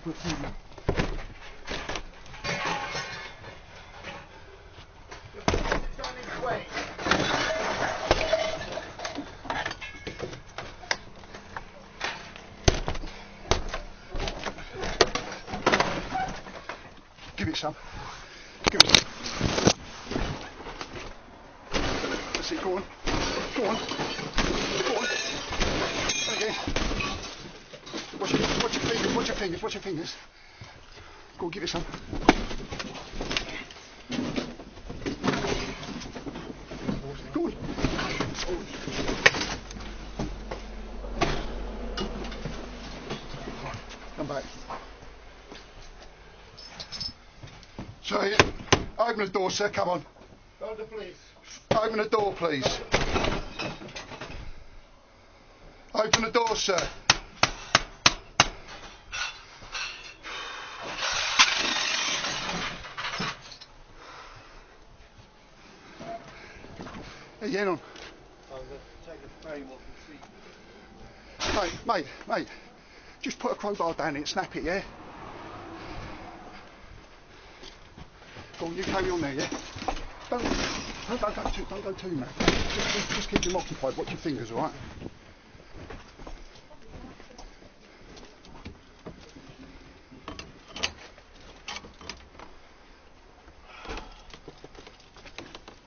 Give it some. Give it some. Let's see, go on. Go on. Go on. Okay. Watch your fingers, watch your fingers, watch your fingers. Go on, give it some. Go on. Come back. So, open the door, sir, come on. Go to the police. Open the door, please. Open the door, sir. Hey, get on. I'm going to take the frame off the seat. Mate, just put a crowbar down it and snap it, yeah? Go on, you carry on there, yeah? Don't go too mad. Just keep him occupied, watch your fingers, alright?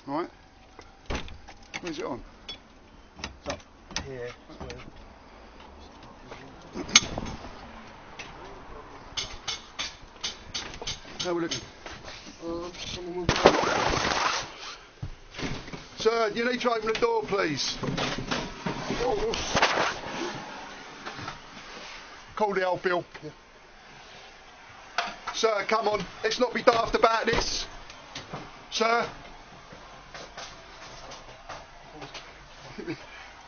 Alright? Where's it on? It's up here. How we looking? Sir, you need to open the door, please. Cordell, Bill. Yeah. Sir, come on. Let's not be daft about this. Sir.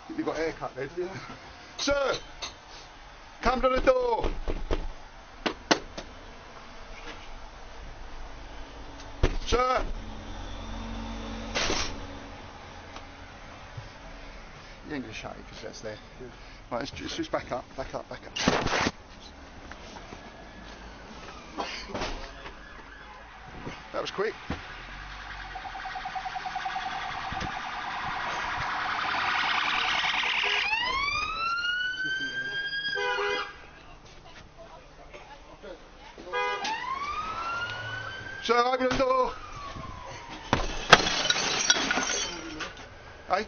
You've got a haircut there, do you? Sir, come to the door. Sir. You ain't going to shut it because that's there. Yeah. Right, let's just back up. That was quick. Sir, open the door. Hey?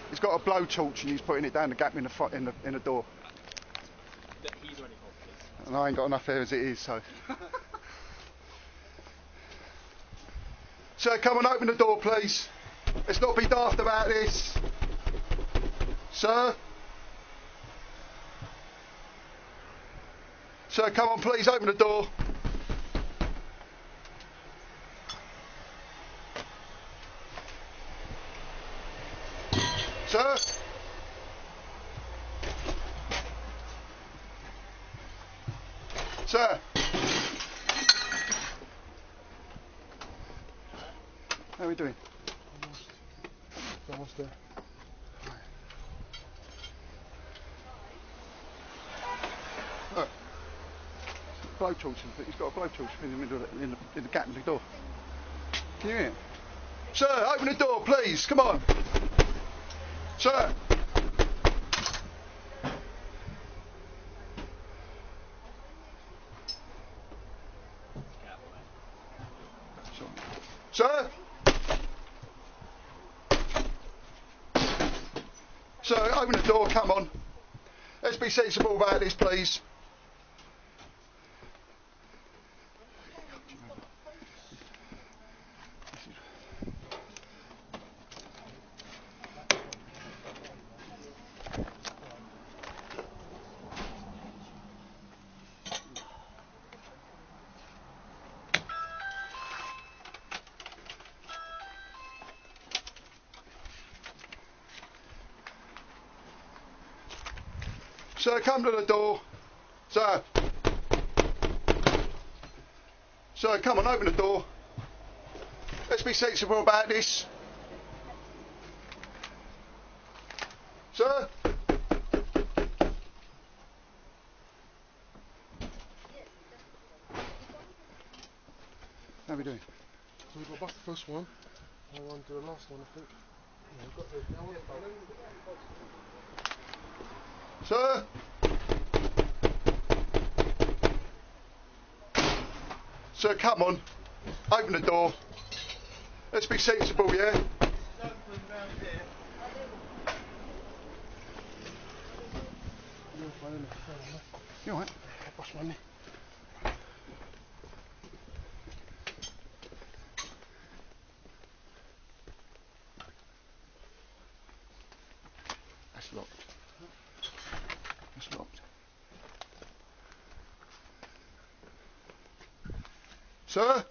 He's got a blowtorch and he's putting it down the gap in the door. He's already got this. And I ain't got enough hair as it is, so. Sir, come and open the door, please. Let's not be daft about this. Sir? Sir, come on, please, open the door. Sir? Sir? How are we doing? Almost there. Look. Blowtorch, he's got a blowtorch in the middle of in the gap in the door. Can you hear it? Sir, open the door, please. Come on. Sir. Sir? Sir, open the door, come on. Let's be sensible about this, please. Sir, come to the door. Sir. Sir, come on, open the door. Let's be sensible about this. Sir? How are we doing? So we've got bust the first one, and on to the last one, I think. Yeah, we've got the... Sir? Sir, come on. Open the door. Let's be sensible, yeah? You alright? I bust my knee. That's locked. That's locked. Sir?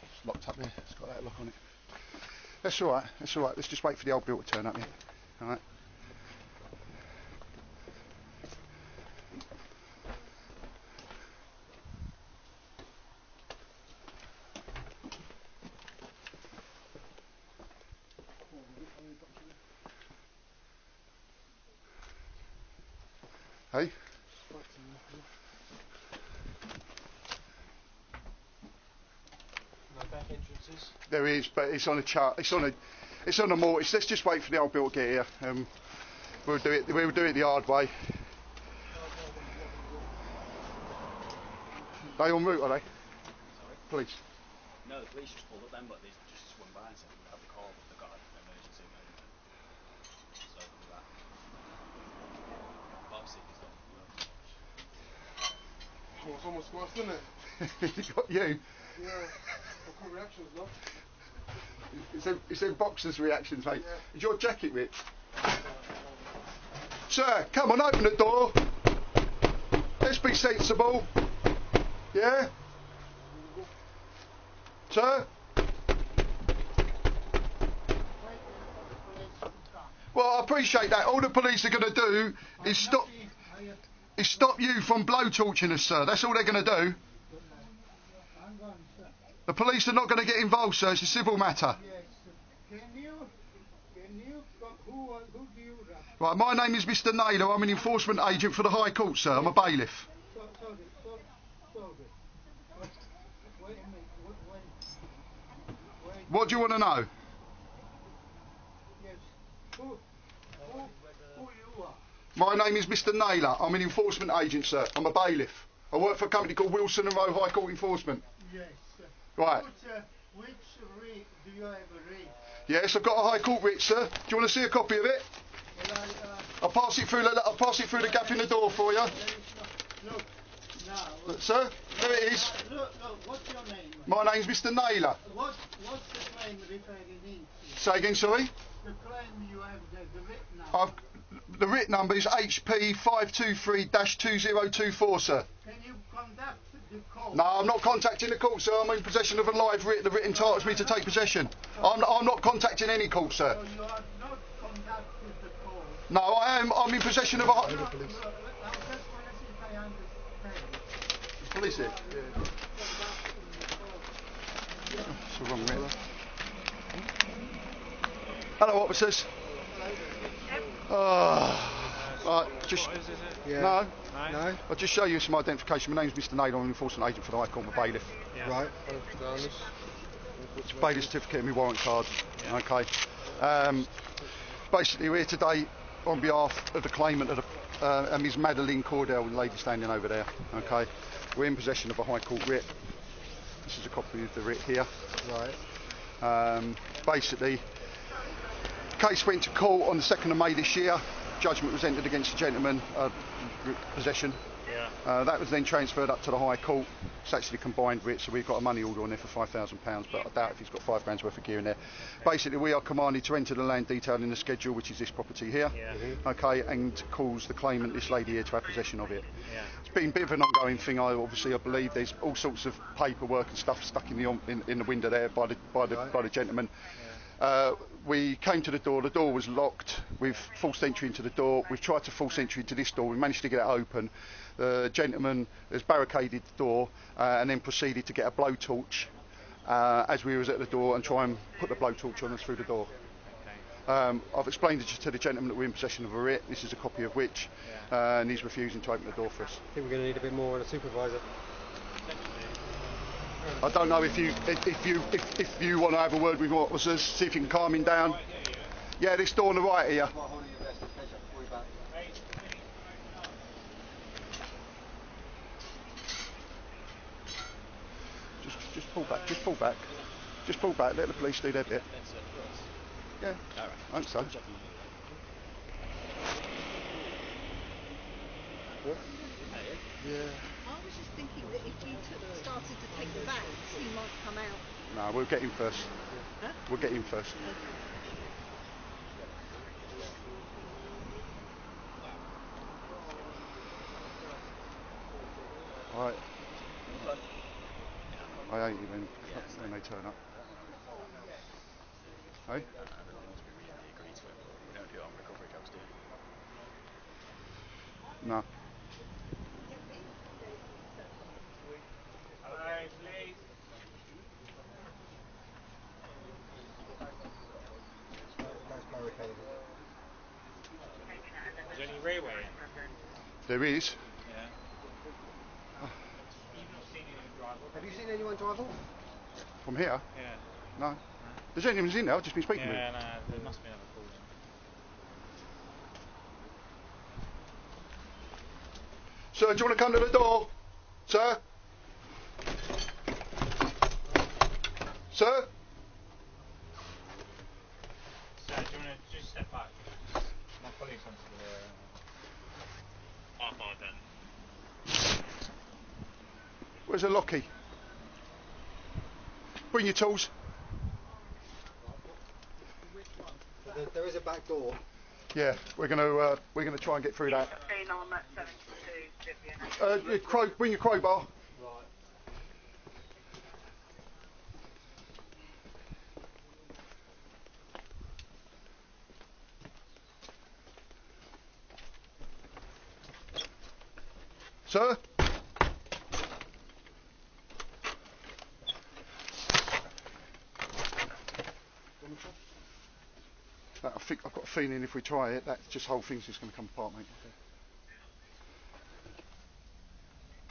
It's locked up there. It's got that lock on it. That's alright. That's alright. Let's just wait for the old bill to turn up here. Alright. Hey? No back entrances. There is, but it's on a chart. It's on a mortgage. Let's just wait for the old bill to get here. We'll do it the hard way. They en route, are they? Sorry? Police. No, the police just pulled up then, but they just swung by and said we had the call, but they've got an emergency at the moment. So they'll be back. Boxing is done. Oh, it's almost worse, isn't it? He got you. Yeah. What kind of reactions, love? It's them boxers' reactions, mate. Yeah. Is your jacket ripped? Sir, come on, open the door. Let's be sensible. Yeah? Sir? Well, I appreciate that. All the police are going to do is stop you from blowtorching us, sir. That's all they're going to do. The police are not going to get involved, sir. It's a civil matter. Can you, who do you run? Right, my name is Mr. Naylor. I'm an enforcement agent for the High Court, sir. I'm a bailiff. Sorry. Wait a minute. When, What do you want to know? yes. Who you are? My name is Mr. Naylor. I'm an enforcement agent, sir. I'm a bailiff. I work for a company called Wilson Roe High Court Enforcement. Yes. Right. Which writ do you have a writ? Yes, I've got a High Court writ, sir. Do you want to see a copy of it? Well, I'll pass it through the gap in the door for you. there is no, look, now. Look, sir, there it is. Look, what's your name? My name's Mr. Naylor. What's the claim referring into? Say again, sorry? The claim you have the writ now. The writ number is HP 523-2024, sir. Can you conduct the court? No, I'm not contacting the court, sir. I'm in possession of a live writ. The writ entitles me to take possession. I'm not contacting any court, sir. So you are not conducting the court? No, I am. I'm in possession of a... I just want to see if I understand. Police here. It's the wrong writ. Hello, officers. Right, just... Yeah. No. No? I'll just show you some identification. My name's Mr. Naylor. I'm an enforcement agent for the High Court. I'm a bailiff. Yeah. Right. It's a bailiff certificate and my warrant card. Yeah. Okay. Basically, we're here today on behalf of the claimant of the, Ms. Madeline Cordell, the lady standing over there. Okay. We're in possession of a High Court writ. This is a copy of the writ here. Right. Basically, the case went to court on the 2nd of May this year. Judgment was entered against the gentleman, possession. Yeah. That was then transferred up to the High Court. It's actually combined writ, so we've got a money order on there for £5,000, but I doubt if he's got £5 worth of gear in there. Basically, we are commanded to enter the land detailed in the schedule, which is this property here. Yeah. Okay, and cause the claimant, this lady here, to have possession of it. Yeah. It's been a bit of an ongoing thing. I believe there's all sorts of paperwork and stuff stuck in the window there by the gentleman. We came to the door was locked. We've forced entry into the door. We've tried to force entry into this door. We managed to get it open. The gentleman has barricaded the door and then proceeded to get a blowtorch as we was at the door and try and put the blowtorch on us through the door. I've explained to the gentleman that we're in possession of a writ. This is a copy of which, and he's refusing to open the door for us. I think we're going to need a bit more on a supervisor. I don't know if you want to have a word with officers, see if you can calm him down. Yeah, this door on the right here. Just pull back. Just pull back. Just pull back. Let the police do their bit. Yeah, I think so. Yeah. I was just thinking that if you started to take the bags, he might come out. No, we'll get him first. Huh? We'll get him first. Right. I hate it when they turn up. Hey? No. That's barricaded. Is there any railway in? There is. Yeah. You've not seen anyone drive up? Have you seen anyone drive off? From here? Yeah. No. The gentleman's in there, I've just been speaking with him. Yeah, no, there must be another call in. Sir, do you want to come to the door? Sir? Sir? So, do you want to just step back? My colleague's onto the... half hour then. Where's the locky? Bring your tools. So there is a back door. Yeah, we're gonna try and get through that. Bring your crowbar. Sir? I think I've got a feeling if we try it, that just whole thing's just going to come apart, mate.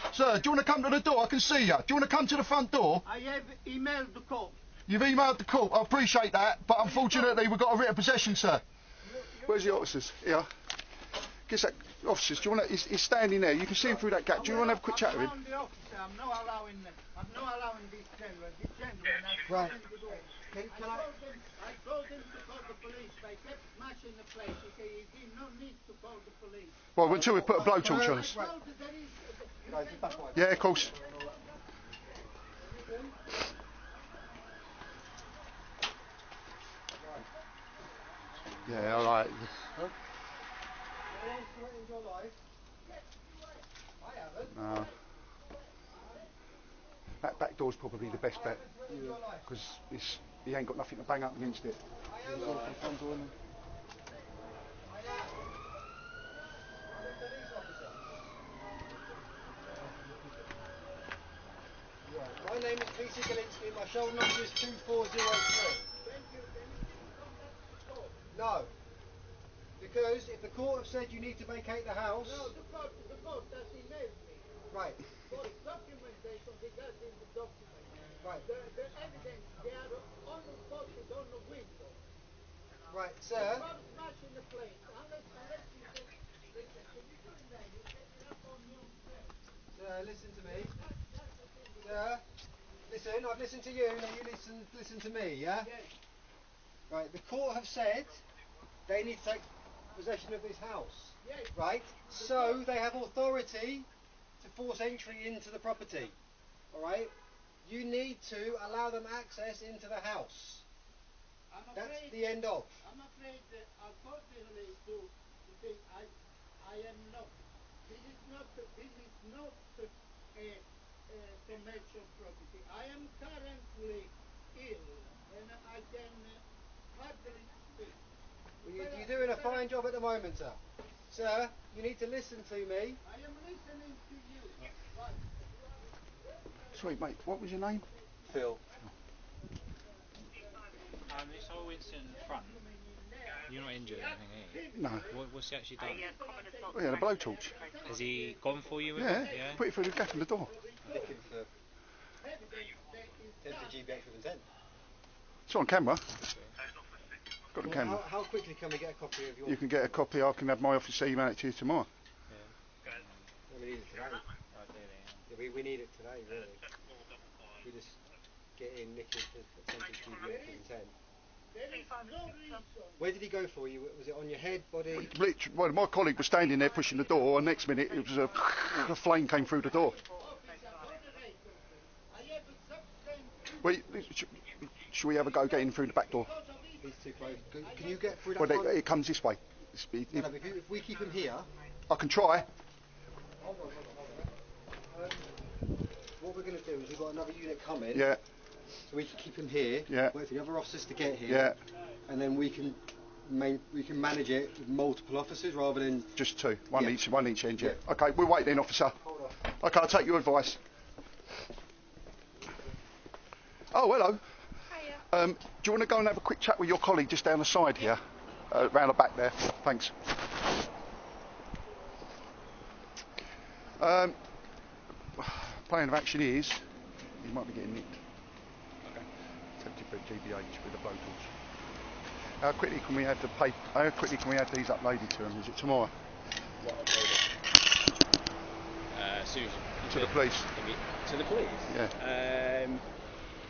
Okay. Sir, do you want to come to the door? I can see you. Do you want to come to the front door? I have emailed the court. You've emailed the court. I appreciate that, but unfortunately we've got a writ of possession, sir. Where's the officers? Here. Guess that officers. Do you want to? He's standing there. You can see him through that gap. Do you want to have a quick chat with him? I'm the officer. I'm not allowing this gentleman. This gentleman has Right. the door. I told him to call the police, but he kept smashing the place. He said he did not need to call the police. Well, until we put a blowtorch on us. I told him there is... Guys, just back away. Yeah, of course. Yeah, all right. Huh? Anyone's threatened your life? I haven't. No. That back door's probably the best bet because he ain't got nothing to bang up against it. I am. I'm a police officer. Right. My name is Peter Galinsky. My shoulder number is 2403. Thank you. Can you please contact the court? No. Because if the court have said you need to vacate the house... No, the court has emailed me. Right. For documentation regarding the document. Right. The evidence, they are posted on the window. Right, sir. Stop smashing the place. Unless you get... Listen, if you do that, you take it up on your own place. Sir, listen to me. That's the thing. Sir, listen, I've listened to you, now you listen to me, yeah? Yes. Right, the court have said they need to take possession of this house. Yes. Right? So they have authority to force entry into the property. Alright? You need to allow them access into the house. That's the end of. I'm afraid that accordingly to the thing, I am not. This is not a commercial property. I am currently ill, and I can You're doing a fine job at the moment, sir. Sir, you need to listen to me. I am listening to you. Right. Sorry, mate. What was your name? Phil. It's all Winston front. You're not injured or anything, are you? No. What's he actually done? Oh, yeah, the blowtorch. Has he gone for you with Yeah. it? Yeah. Put it through the gap in the door. Looking for 10 for GBX with intent. It's on camera. Got the camera. How quickly can we get a copy of your... You can get a copy. I can have my office email it to you tomorrow. Yeah, we need it today. Yeah, we need it today, really. We just get in, nick it, attempted GBX with intent. Where did he go for you? Was it on your head, body? Well, my colleague was standing there pushing the door, and next minute it was a flame came through the door. Wait, should we have a go getting through the back door? He's too close. Can you get through that Well, front? it comes this way. If we keep him here... I can try. Hold on. What we're going to do is we've got another unit coming. Yeah. So we can keep him here. Yeah. Wait for the other officers to get here. Yeah. And then we can manage it with multiple officers rather than... Just two. One each end, yeah. Yeah. Okay, we'll wait then, officer. Hold on. Okay, I'll take your advice. Oh, hello. Hiya. Do you want to go and have a quick chat with your colleague just down the side here? Round the back there. Thanks. Plan of action is... He might be getting nicked. Okay. Attempted for GBH with a blowtorch. How quickly can we have these uploaded to them? Is it tomorrow? Soon. To the police? To the police? Yeah.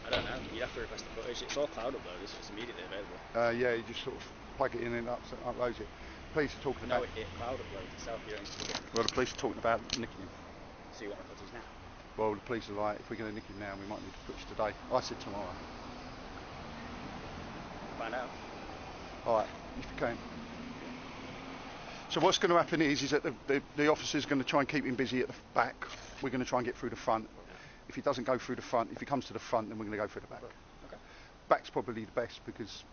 I don't know. You'd have to request the footage. It's all cloud uploaded, so it's immediately available. Yeah, you just sort of plug it in and uploads it. Police are talking about... No, it cloud uploads itself. You don't need to do it. Well, the police are talking about nicking him. So you want the footage now? Well, the police are like, if we're going to nick him now, we might need to footage today. I said tomorrow. Find out. Alright, if you can. So what's going to happen is that the officer's going to try and keep him busy at the back. We're going to try and get through the front. If he doesn't go through the front, if he comes to the front, then we're going to go through the back. Okay. Back's probably the best because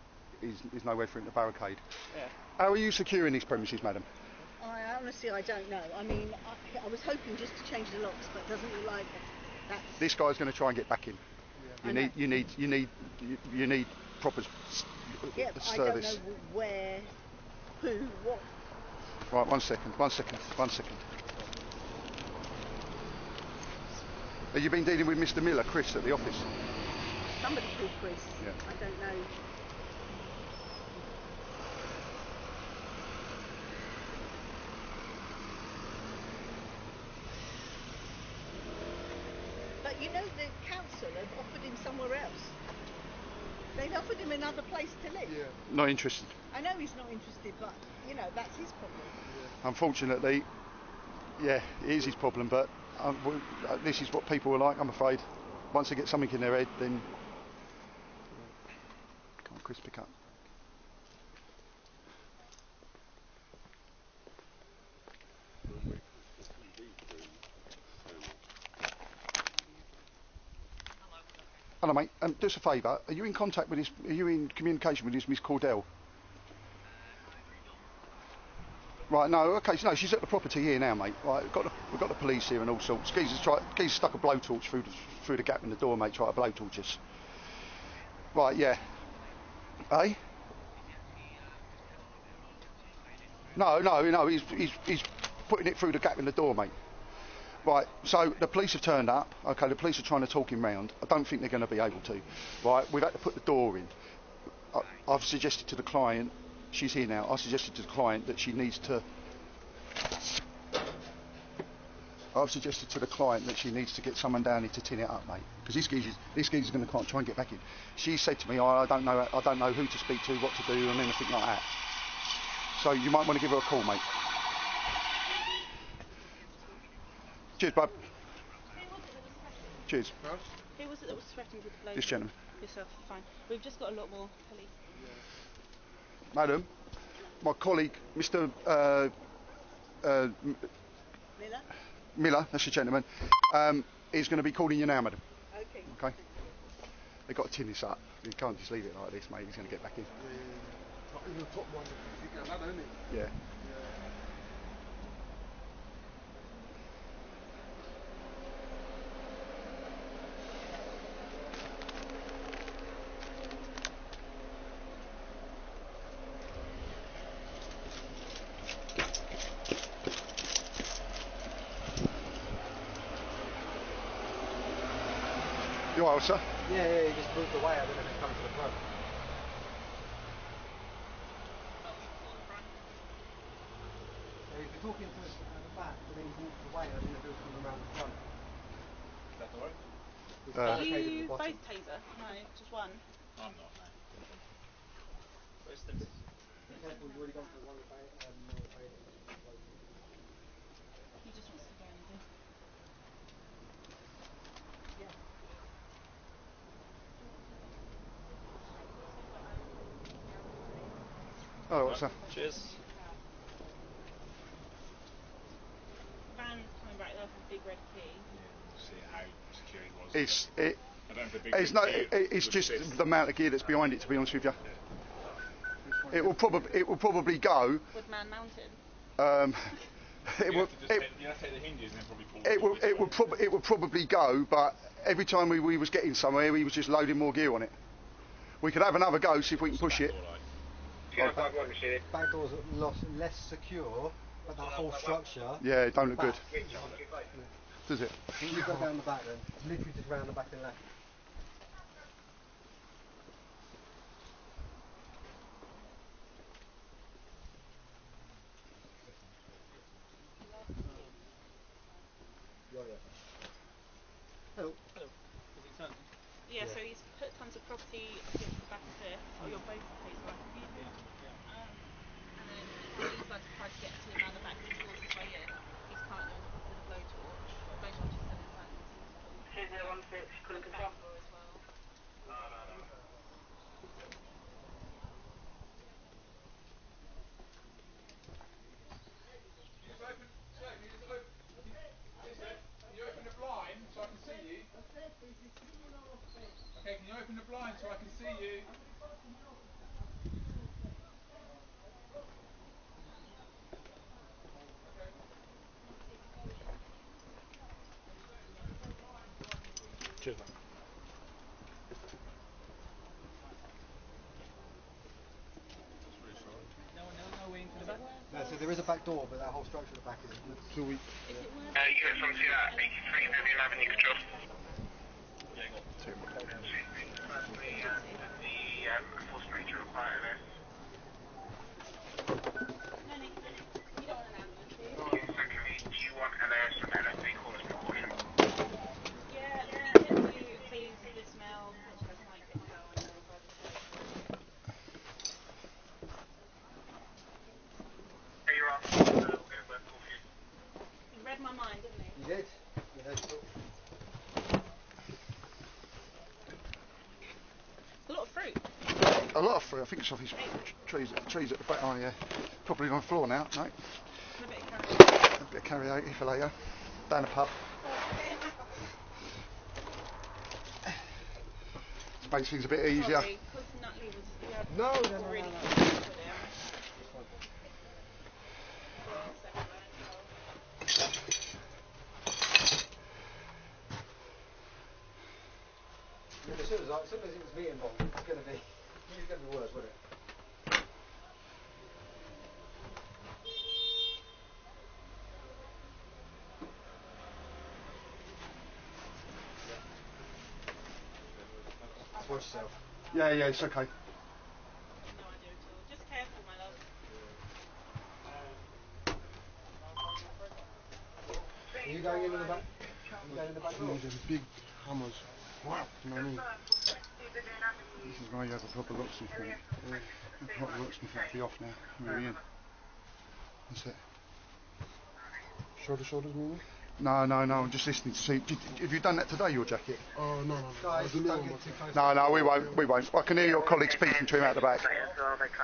there's nowhere for him to barricade. Yeah. How are you securing these premises, madam? Honestly, I don't know. I mean, I was hoping just to change the locks, but it doesn't look like that's... This guy's going to try and get back in. Yeah. You need proper Yeah, but service. I don't know where, who, what. Right, one second. Have you been dealing with Mr. Miller, Chris, at the office? Somebody called Chris. Yeah. I don't know. But you know, the council have offered him somewhere else. They've offered him another place to live. Yeah. Not interested. I know he's not interested, but, you know, that's his problem. Yeah. Unfortunately, yeah, it is his problem, but this is what people are like, I'm afraid. Once they get something in their head, then... Come on, Chris, pick up. Hello, mate. Do us a favour. Are you in contact with this? Are you in communication with this Miss Cordell? Right. No. Okay. So no, she's at the property here now, mate. Right. We've got the police here and all sorts. Geezer's stuck a blowtorch through the gap in the door, mate. Try to blowtorch us. Right. Yeah. Eh? No. He's putting it through the gap in the door, mate. Right, so the police have turned up. Okay, the police are trying to talk him round. I don't think they're going to be able to. Right, we've had to put the door in. I've suggested to the client, she's here now, I suggested to the client that she needs to... get someone down here to tin it up, mate. Because this geezer's going to try and get back in. She said to me, I don't know who to speak to, what to do, and anything like that. So you might want to give her a call, mate. Cheers, bud. Cheers. Who was it that was threatened with the blow? This gentleman. Yourself, fine. We've just got a lot more police. Madam, my colleague, Mr. Miller, that's the gentleman, is going to be calling you now, madam. Okay. Okay. They've got to tin this up. You can't just leave it like this, mate. He's going to get back in. But in the top one, you get a ladder, isn't it? Yeah. You all right, sir? Yeah, he just moved away. I don't know if he's come to the front. So he's been talking to us at the back, but then he's moved away. I didn't know if he was coming around the front. Is that alright? Are you both taser? No, just one. I'm not, no. Where's the... Be careful, you've already gone for one of the He just wants to go in, does he? Yeah. Oh, what's that? Cheers. Van coming back there with a big red key. Yeah, see how secure it was. I don't know if the big It's just the amount of gear that's behind it. To be honest with you, yeah. It will probably go. With man mounted. You have to take the hinges and then probably pull It will probably go, but every time we was getting somewhere, he was just loading more gear on it. We could have another go, see if we can push it. back door's less secure, but that whole structure. Yeah, it don't look good. Does it? You go down the back then. It's literally just round the back and left. Hello. Hello. Is it tons? Yeah, so he's put tons of property against the back of this. Oh, you're both taser right, have you? Yeah. And then these guys have tried to get to him around the back because he forced his way in. He's currently on the hook with a blowtorch. The blowtorch is still in front. 2016, couldn't confirm. Back door as well. Can you open the blind so I can see you? Okay, can you open the blind so I can see you? Cheers, man. That's reassuring. No way into the back? No, so there is a back door, but that whole structure at the back isn't good. Too weak. You get something at 83 Vivian Avenue Control. Yeah, go on. Firstly, the full structure required there. No, you don't want an ambulance, do you? Secondly, do you want LS and LSA call as precaution? Yeah, can you please dismount and check my get to go on your further side? Hey, you're off. We'll get a web call for you. He read my mind, didn't he? You did? You heard it. A lot of fruit. A lot of fruit. I think it's off his trees at the back. Oh yeah, probably on the floor now. No. And a bit of carrot. A bit of karaoke for later. Down the pub. Makes things a bit easier. Sorry, because Nutley was No. really good with him. Yeah, second line as well. Yeah, as soon as it was me involved, it was going to be worse, wasn't it? Just watch yourself. Yeah, it's okay. No idea at all. Just careful, my love. Are you going into the back? Are you going in the back door? There's big hammers. Wow. You know what I mean? This is why you have a proper locksmith, mate. A proper locksmith would be off now. Maybe in. That's it. Shoulders, maybe? No. I'm just listening to see. Have you done that today? Your jacket? Oh, no. Guys, There's a don't little get too close. No, we won't. I can hear your colleague speaking to him out the back. No, I'm not. I'm chasing.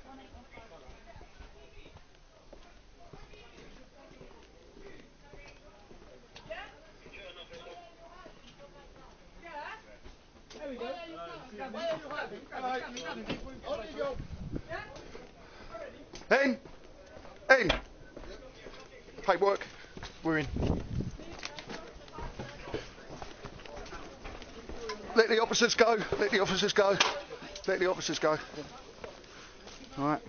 18152. In! In! Paperwork. We're in. Let the officers go. Let the officers go. Let the officers go. Alright.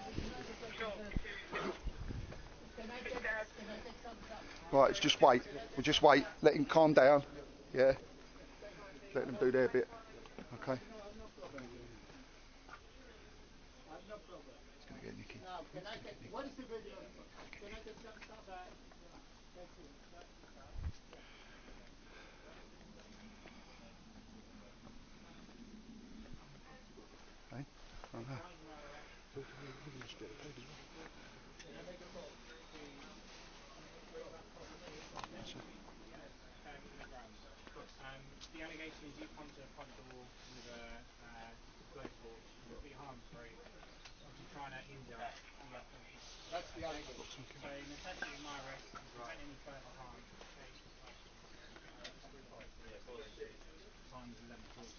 Right, it's just wait. We'll just wait. Let him calm down. Yeah. Let them do their bit. Okay. It's going to get Nicky. What is the video? Can I get some stuff? Hey? Oh, no. The allegation is you come to a front door with a blowtorch, you put your arms free, obviously trying to injure the applicant. That's the allegation. So necessity of my arrest is to prevent any further harm to the state or person. Time is 11:40.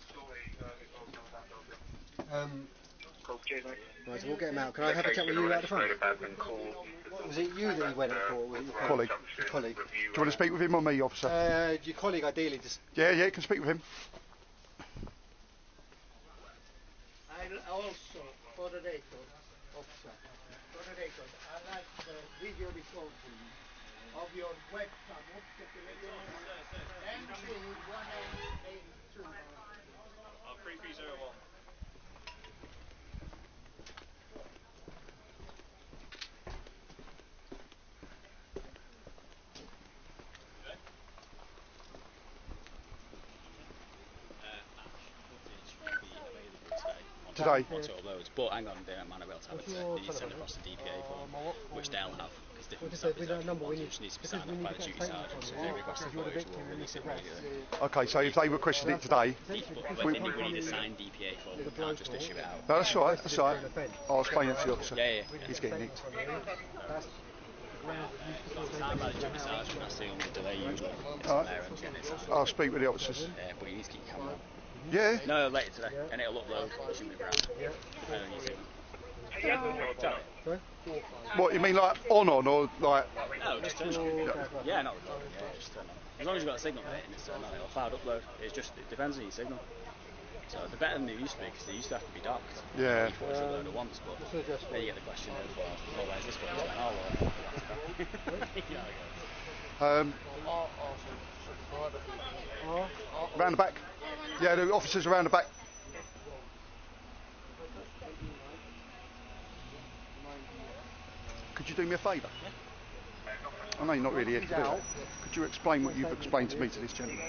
Right, so we'll get him out. Can I have a chat with you at the front? Was it you that he went out for, or was it your Colleague. colleague? Do you want to speak with him or me, officer? Your colleague, ideally, just... Yeah, you can speak with him. I also, for the record, officer, for the record, I like the video recording of your webcam, MC1882. 3301. Today. Onto uploads, but hang on, they might not be able to have it today. They need to send across the DPA form, which they'll have, because different services have different ones, which needs to be signed off by the duty sergeant, so if they request the footage, we'll release it immediately. Okay, so if they requested it today... We need a signed DPA form, we can't just issue it out. No, that's right, that's right. I'll explain it to the officer. Yeah. He's getting nicked. Signed by the duty sergeant, that's the only delay usually. Alright. I'll speak with the officers. But you need to keep your camera on. Yeah? No, later today, and it'll upload, assuming we're out. And then you see them. What, you mean like on or like... No, just turn on. Yeah, not recording, yeah, just turn on. As long as you've got a signal in it and it's turned on, it'll file upload. It depends on your signal. So they're better than they used to be, because they used to have to be docked. Yeah. Before it's uploaded once, but then you get the question of, well, where's this one? Round the back. Yeah, the officers around the back. Could you do me a favour? I know you're not really here to do it. Could you explain what you've explained to me to this gentleman?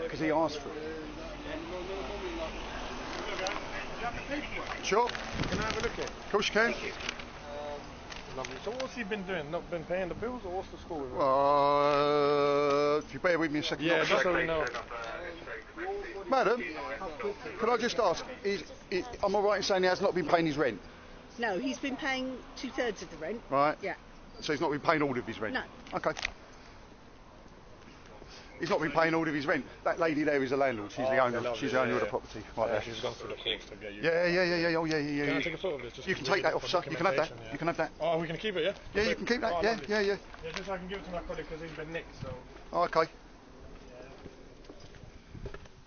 Because he asked for it. Sure. Can I have a look at it? Of course you can. Lovely. So what's he been doing? Not been paying the bills, or what's the score with him? If you bear with me a second. Yeah, just so we know. Madam, can I just ask, am I right in saying he has not been paying his rent? No, he's been paying 2/3 of the rent. Right. Yeah. So he's not been paying all of his rent? No. Okay. He's not been paying all of his rent. That lady there is a landlord. She's the owner. She's the owner of the property. Right there. She's gone through the course to get you. Yeah. Oh yeah. Can I take a photo of this? Just you can take that, officer. You can have that. Yeah. You can have that. Oh, we can keep it, yeah? Yeah, you can keep that. Yeah. Yeah, just so I can give it to my colleague because he's been nicked, so... Oh, okay.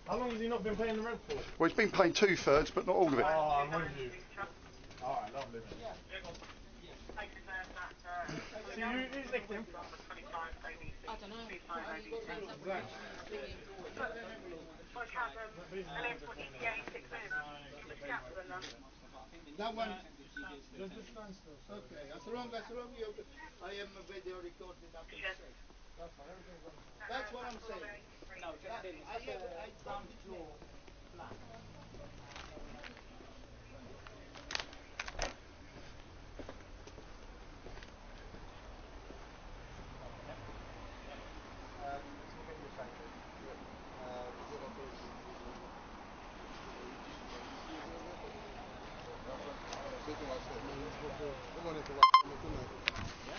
How long has he not been paying the rent for? Well, he's been paying 2/3, but not all of it. Oh, I'm with you. Alright, lovely. So who's nicked him? I don't know. That one. Okay, as long you, I am a video recording that is safe. That's what I'm saying. No, I found your plan. They're going to like camera, didn't they?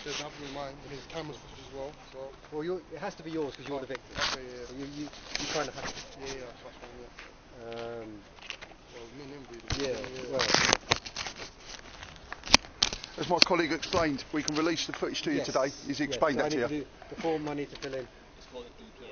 There's nothing with mine. And there's cameras footage as well. So. Well, it has to be yours because you're the victim. Okay, yeah. So you kind of have to. Yeah, that's fine, yeah. Well, me and him really. Yeah, well. As my colleague explained, we can release the footage to you today. He's explained that to you. The form I need to fill in. It's called a DPA